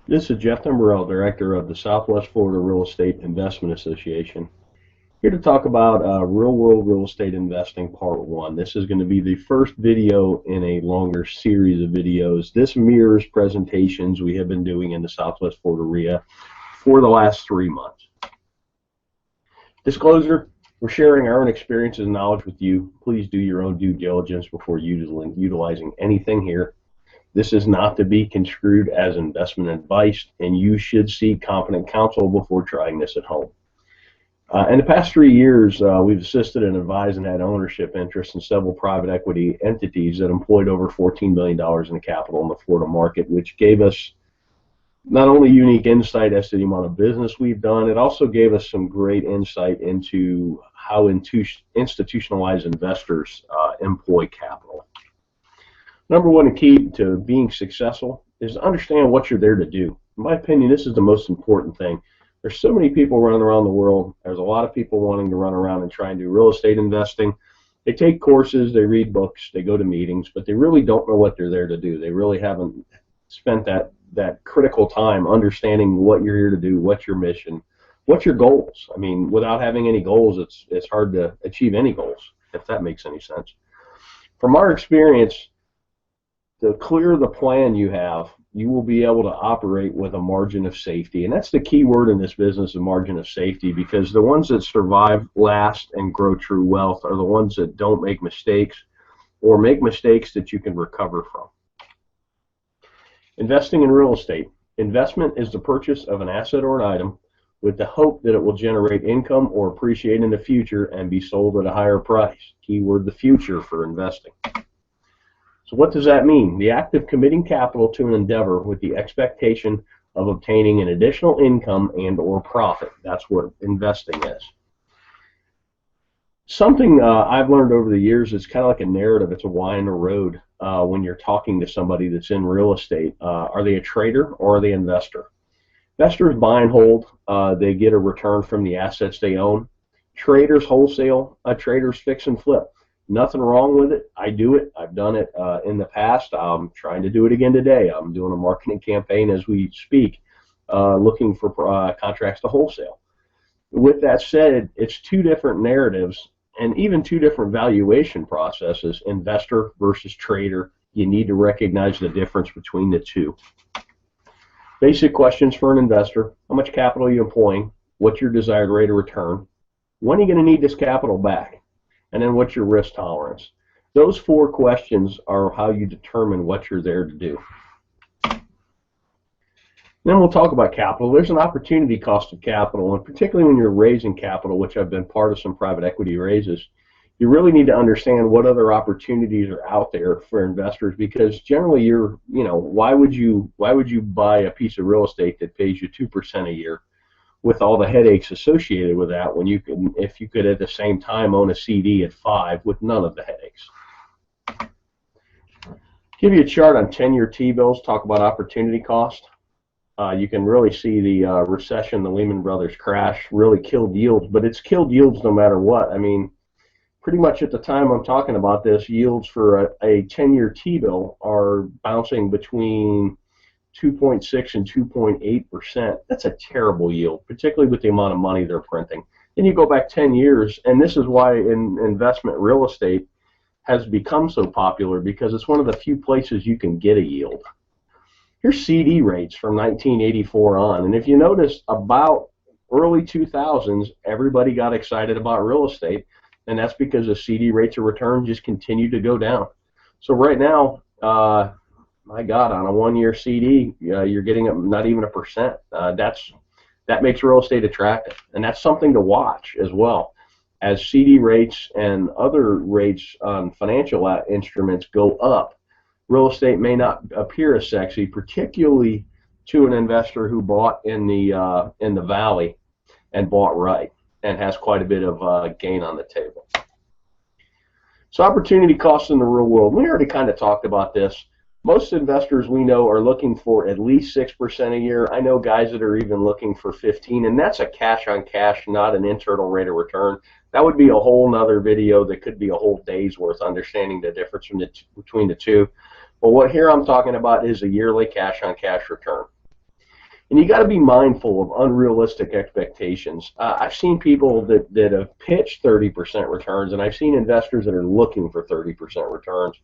This is Jeff Timberell, Director of the Southwest Florida Real Estate Investment Association, here to talk about real-world real estate investing Part 1. This is going to be the first video in a longer series of videos. This mirrors presentations we have been doing in the Southwest Florida REIA for the last 3 months. Disclosure, we're sharing our own experiences and knowledge with you. Please do your own due diligence before utilizing anything here. This is not to be construed as investment advice, and you should seek competent counsel before trying this at home. In the past 3 years, we've assisted and advised and had ownership interests in several private equity entities that employed over $14 million in capital in the Florida market, which gave us not only unique insight as to the amount of business we've done, it also gave us some great insight into how institutionalized investors employ capital. Number one key to being successful is to understand what you're there to do. In my opinion, this is the most important thing. There's so many people running around the world. There's a lot of people wanting to run around and try and do real estate investing. They take courses, they read books, they go to meetings, but they really don't know what they're there to do. They really haven't spent that critical time understanding what you're here to do, what's your mission, what's your goals. I mean, without having any goals, it's hard to achieve any goals, if that makes any sense. From our experience, the clearer the plan you have, you will be able to operate with a margin of safety. And that's the key word in this business, a margin of safety, because the ones that survive, last, and grow true wealth are the ones that don't make mistakes or make mistakes that you can recover from. Investing in real estate. Investment is the purchase of an asset or an item with the hope that it will generate income or appreciate in the future and be sold at a higher price. Keyword, the future, for investing. So what does that mean? The act of committing capital to an endeavor with the expectation of obtaining an additional income and or profit. That's what investing is. Something I've learned over the years is kind of like a narrative. It's a why in the road when you're talking to somebody that's in real estate. Are they a trader or are they an investor? Investors buy and hold. They get a return from the assets they own. Traders wholesale. Traders fix and flip. Nothing wrong with it. I do it. I've done it in the past. I'm trying to do it again today. I'm doing a marketing campaign as we speak, looking for contracts to wholesale. With that said, it's two different narratives and even two different valuation processes, investor versus trader. You need to recognize the difference between the two. Basic questions for an investor. How much capital are you employing? What's your desired rate of return? When are you going to need this capital back? And then what's your risk tolerance? Those 4 questions are how you determine what you're there to do. Then we'll talk about capital. There's an opportunity cost of capital, and particularly when you're raising capital, which I've been part of some private equity raises, you really need to understand what other opportunities are out there for investors, because generally why would you buy a piece of real estate that pays you 2% a year with all the headaches associated with that, when you can, if you could at the same time own a CD at 5 with none of the headaches. Give you a chart on 10-year T-bills, talk about opportunity cost. You can really see the recession, the Lehman Brothers crash really killed yields, but it's killed yields no matter what. I mean, pretty much at the time I'm talking about this, yields for a 10-year T-bill are bouncing between 2.6 and 2.8%. That's a terrible yield, particularly with the amount of money they're printing. Then you go back 10 years, and this is why investment real estate has become so popular, because it's one of the few places you can get a yield. Here's CD rates from 1984 on, and if you notice, about early 2000s, everybody got excited about real estate, and that's because the CD rates of return just continue to go down. So right now, my God, on a 1-year CD, you're getting not even 1%. That makes real estate attractive, and that's something to watch as well. As CD rates and other rates on financial instruments go up, real estate may not appear as sexy, particularly to an investor who bought in the valley and bought right and has quite a bit of gain on the table. So opportunity costs in the real world. We already kind of talked about this. Most investors we know are looking for at least 6% a year. I know guys that are even looking for 15, and that's a cash on cash, not an internal rate of return. That would be a whole nother video that could be a whole day's worth, understanding the difference between the two. But what here I'm talking about is a yearly cash on cash return. And you got to be mindful of unrealistic expectations. I've seen people that have pitched 30% returns, and I've seen investors that are looking for 30% returns.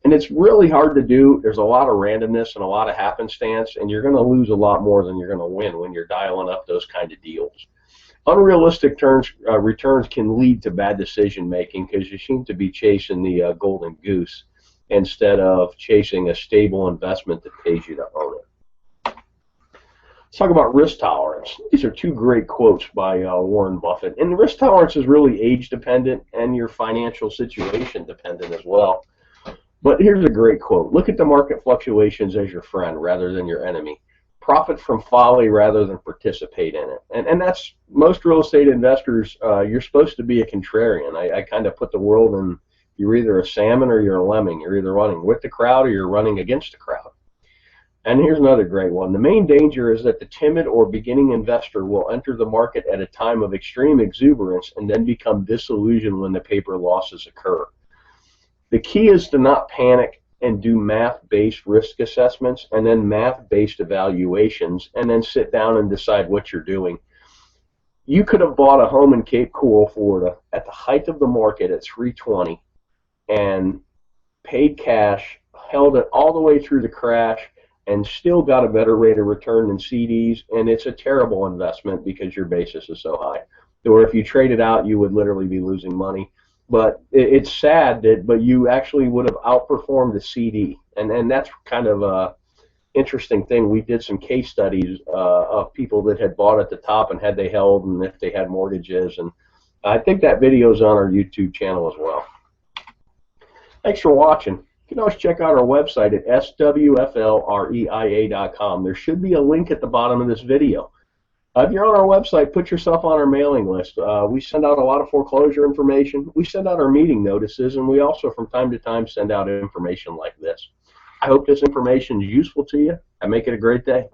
And it's really hard to do. There's a lot of randomness and a lot of happenstance, and you're going to lose a lot more than you're going to win when you're dialing up those kind of deals. Unrealistic returns can lead to bad decision making because you seem to be chasing the golden goose instead of chasing a stable investment that pays you to own it. Let's talk about risk tolerance. These are two great quotes by Warren Buffett. And risk tolerance is really age dependent and your financial situation dependent as well. But here's a great quote. Look at the market fluctuations as your friend rather than your enemy. Profit from folly rather than participate in it. And that's most real estate investors. You're supposed to be a contrarian. I kind of put the world in, you're either a salmon or you're a lemming. You're either running with the crowd or you're running against the crowd. And here's another great one. The main danger is that the timid or beginning investor will enter the market at a time of extreme exuberance and then become disillusioned when the paper losses occur. The key is to not panic and do math-based risk assessments and then math-based evaluations and then sit down and decide what you're doing. You could have bought a home in Cape Coral, Florida at the height of the market at 320 and paid cash, held it all the way through the crash, and still got a better rate of return than CDs, and it's a terrible investment because your basis is so high. Or if you trade it out, you would literally be losing money. But it's sad but you actually would have outperformed the CD, and that's kind of a interesting thing. We did some case studies of people that had bought at the top and had they held and if they had mortgages, and I think that video is on our YouTube channel as well. Thanks for watching. You can always check out our website at SWFLREIA.com. There should be a link at the bottom of this video. If you're on our website, put yourself on our mailing list. We send out a lot of foreclosure information. We send out our meeting notices, and we also from time to time send out information like this. I hope this information is useful to you, and make it a great day.